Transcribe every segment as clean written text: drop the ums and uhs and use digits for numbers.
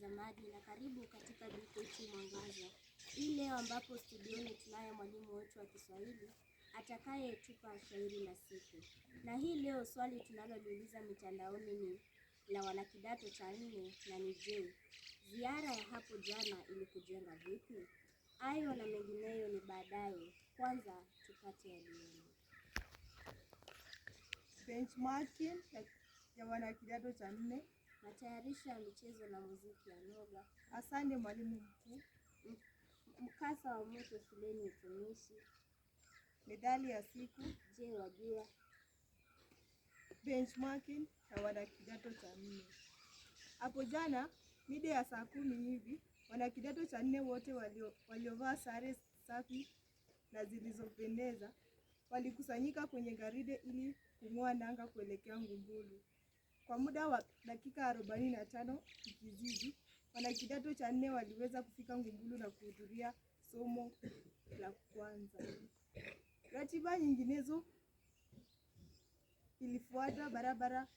watazamaji, na karibu katika BKT Mwangaza. Hii leo ambapo studioni tunaye mwalimu wetu wa Kiswahili atakayetupa shairi la siku. Na hii leo swali tunaloliuliza mitandaoni ni la wanakidato cha 4 na ni je, ziara ya hapo jana ilikujenga vipi? Hayo na mengineyo ni baadaye. Kwanza tupate yaliyomo. Benchmarking ya wanakidato cha 4. Matayarisho ya michezo na muziki ya Noga. Asante mwalimu mkuu. Mkasa wa moto shuleni utumishi. Methali ya siku. Je, wajua? Benchmarking ya wanakidato cha 4. Hapo jana mida ya saa 10 hivi, wanakidato cha 4 wote waliovaa sare safi na zilizopendeza walikusanyika kwenye garide ili kung'oa nanga kuelekea Ngumbulu. Kwa muda wa dakika 45 ikizidi, wanakidato cha 4 waliweza kufika Ngumbulu na kuhudhuria somo la kwanza. Ratiba nyinginezo ilifuata barabara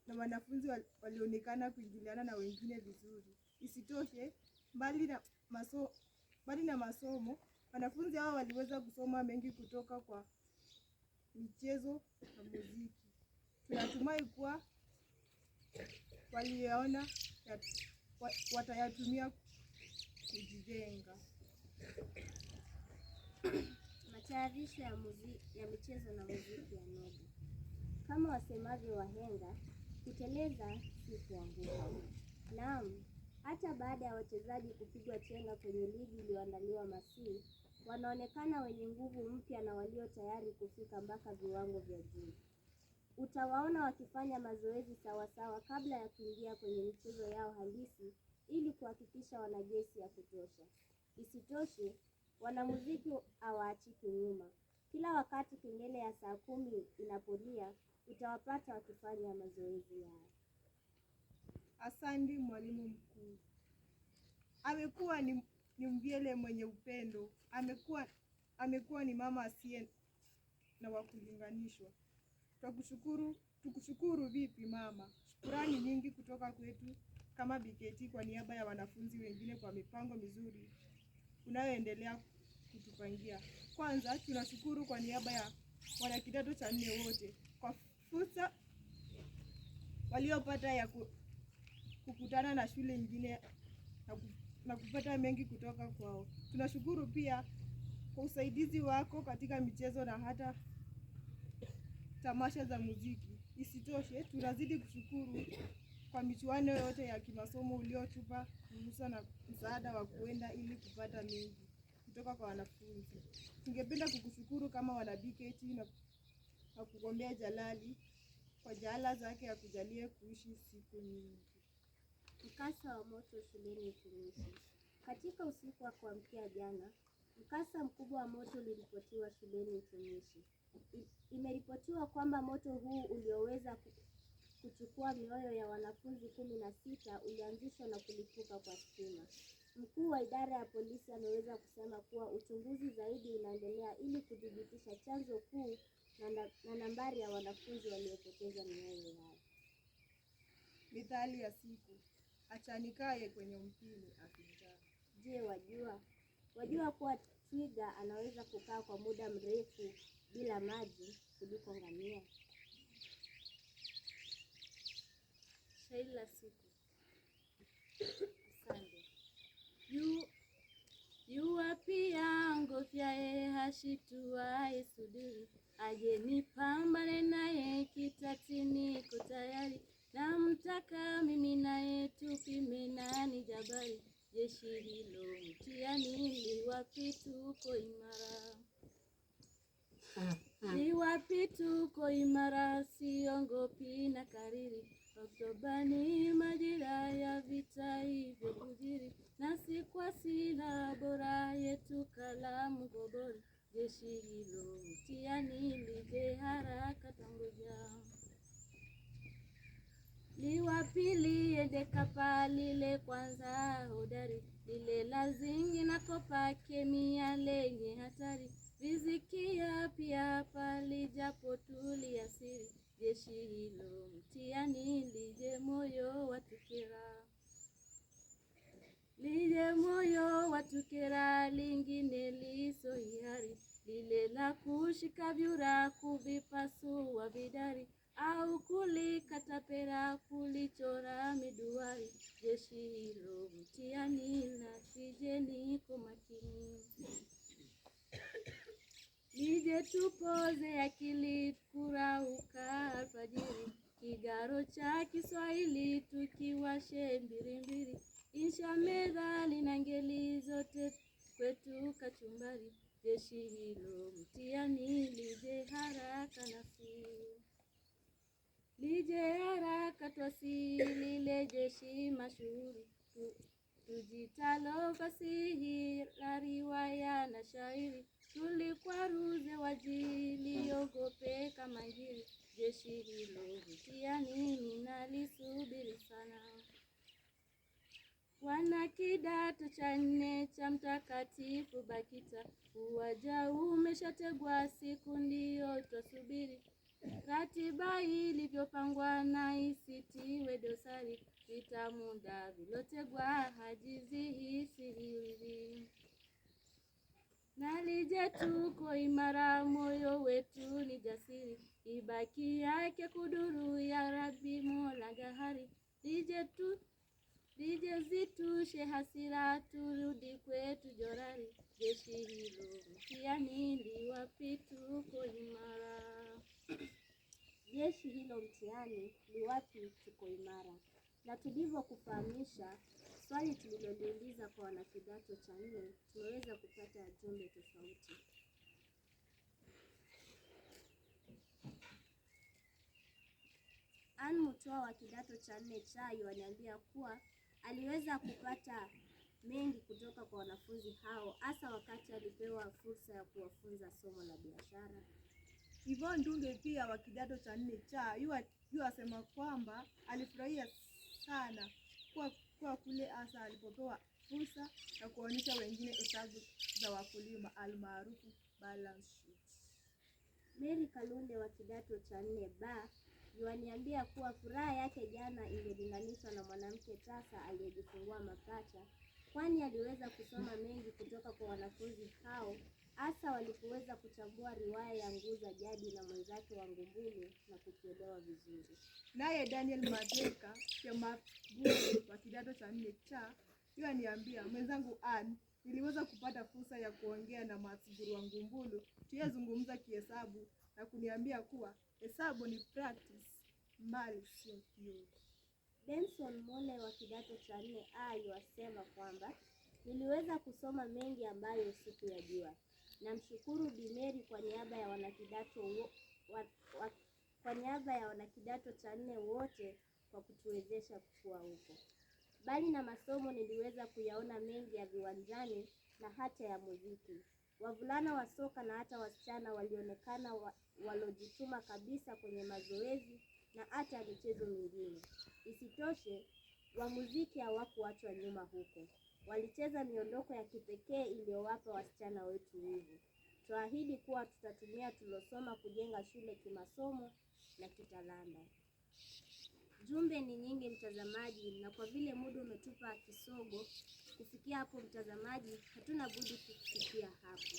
na wanafunzi walionekana kuingiliana na wengine vizuri. Isitoshe, mbali na masomo, wanafunzi hao waliweza kusoma mengi kutoka kwa michezo na muziki. Tunatumai kuwa waliona watayatumia kujijenga. Matayarisho ya michezo na muziki ya Noga. Kama wasemavyo wahenga, kuteleza si kuanguka. Naam, hata baada ya wachezaji kupigwa chenga kwenye ligi iliyoandaliwa Masii, wanaonekana wenye nguvu mpya na walio tayari kufika mpaka viwango vya juu. Utawaona wakifanya mazoezi sawasawa kabla ya kuingia kwenye michezo yao halisi ili kuhakikisha wana gesi ya kutosha. Isitoshe, wanamuziki hawaachiki nyuma. Kila wakati kengele ya saa 10 inapolia, utawapata wakifanya mazoezi yao. Asante mwalimu mkuu. Amekuwa ni mvyele mwenye upendo. Amekuwa ni mama asiye na wakulinganishwa. Tukushukuru vipi mama? Shukrani nyingi kutoka kwetu kama BKT kwa niaba ya wanafunzi wengine kwa mipango mizuri unayoendelea kutupangia. Kwanza tunashukuru kwa niaba ya wanakidato cha 4 wote kwa fursa waliopata ya kukutana na shule nyingine na kupata mengi kutoka kwao. Tunashukuru pia kwa usaidizi wako katika michezo na hata tamasha za muziki. Isitoshe, tunazidi kushukuru kwa michuano yote ya kimasomo uliotupa fursa na msaada wa kuenda ili kupata mengi kutoka kwa wanafunzi. Tungependa kukushukuru kama wana BKT na kugombea Jalali kwa jaala zake ya kujalie kuishi siku nyingi. Mkasa wa moto shuleni utumishi. Katika usiku wa kuamkia jana, mkasa mkubwa wa moto uliripotiwa shuleni utumishi. Imeripotiwa kwamba moto huu ulioweza kuchukua mioyo ya wanafunzi 16 ulianzishwa na kulipuka kwa stima. Mkuu wa idara ya polisi ameweza kusema kuwa uchunguzi zaidi unaendelea ili kudhibitisha chanzo kuu na nambari ya wanafunzi waliopoteza mioyo yao. Methali ya siku. Achanikaye kwenye mpini afinjana. Je, wajua? Wajua kuwa twiga anaweza kukaa kwa muda mrefu bila maji kuliko ngamia? Shairi la siku. Asante. Yua pia ngofyae hashituae suduri, aje nipambane naye kitatini kutayari, na mtaka mimi naye tupime nani jabari, jeshi hilo mtiani liwapi tuko imara. Liwapi tuko imara, siongopi na kariri, Oktobani majira ya vita hivyo kujiri, nasi kwa silaha bora yetu kalamu gobori, jeshi hilo mtiani lije haraka tangoja. Liwapi liende kapa lile kwanza hodari, lile la zingi na kopa kemia lenye hatari, vizikia pia pali japo tuliasiri, jeshi hilo mtiani lije moyo watukira. latukera lingine liso hiari, lile la kushika vyura kuvipasua vidari, au kulikata pera kulichora miduara. Jeshi hilo mtihani na sijeni kwa makini, lije tupoze akili kurauka alfajiri, kigaro cha Kiswahili tukiwashe mbirimbiri, insha methali na ngeli zote kwetu kachumbari. Jeshi hilo mtihani lije haraka nasi, lije haraka twasi, lile jeshi mashuhuri tujitalo fasihi la riwaya na shairi, tulikwaruze wajiliogope kama ngiri. Jeshi hilo mtihani ninalisubiri sana, wana kidato cha 4 cha Mtakatifu Bakita, uwaja umeshategwa siku ndio twasubiri, ratiba ilivyopangwa na isitiwe dosari, vitamunda vilotegwa hajizihisi hivi, na lije tuko imara moyo wetu ni jasiri, ibaki yake kuduru ya Rabbi Mola Gahari, lije zitushe hasira turudi kwetu jorari. Jeshi hilo mtihani liwapi tuko imara, jeshi hilo mtihani liwapi tuko imara. Na tulivyokufahamisha swali tuliloliuliza kwa wanakidato cha 4, tumeweza kupata jumbe tofauti. Ann Mutua wa kidato cha 4 chai waniambia kuwa aliweza kupata mengi kutoka kwa wanafunzi hao, hasa wakati alipewa fursa ya kuwafunza somo la biashara. Yvonne Ndunge pia wa kidato cha 4 cha yuasema kwamba alifurahia sana kwa kule hasa alipopewa fursa ya kuonyesha wengine hesabu za wakulima almaarufu balance sheet. Mary Kalunde wa kidato cha 4 ba yuaniambia kuwa furaha yake jana ingelinganishwa na mwanamke tasa aliyejifungua mapacha, kwani aliweza kusoma mengi kutoka kwa wanafunzi hao, hasa walipoweza kuchambua riwaya ya Nguza Jadi na mwenzake wa Ngumbulu na kukielewa vizuri. Naye Daniel Madeka Chemaburi wa kidato cha 4 cha yuaniambia, mwenzangu Ann, niliweza kupata fursa ya kuongea na Matsuguru wa Ngumbulu, tuyazungumza kihesabu na kuniambia kuwa hesabu ni practice, mali sio theory. Benson Mole wa kidato cha 4A yuasema kwamba niliweza kusoma mengi ambayo sikuyajua. Namshukuru Bi Mary kwa niaba ya wanakidato cha 4 wote kwa kutuwezesha kukua huko. Bali na masomo niliweza kuyaona mengi ya viwanjani na hata ya muziki. Wavulana wa soka na hata wasichana walionekana walojituma kabisa kwenye mazoezi na hata michezo mingine. Isitoshe, wa muziki hawakuachwa nyuma huko. Walicheza miondoko ya kipekee iliyowapa wasichana wetu nguvu. Tuahidi kuwa tutatumia tulosoma kujenga shule kimasomo na kitalanta. Jumbe ni nyingi mtazamaji, na kwa vile muda umetupa kisogo kufikia hapo mtazamaji, hatuna budi kufikia hapo.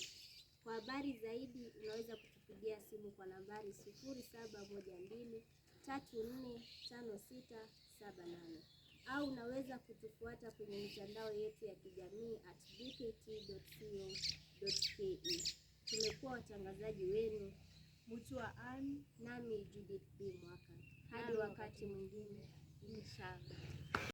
Kwa habari zaidi unaweza kutupigia simu kwa nambari 0712345678 au unaweza kutufuata kwenye mitandao yetu ya kijamii @bkt.co.ke. Tumekuwa watangazaji wenu Mutua Ann nami Judith B. Mwaka. Hadi wakati mwingine, inshallah.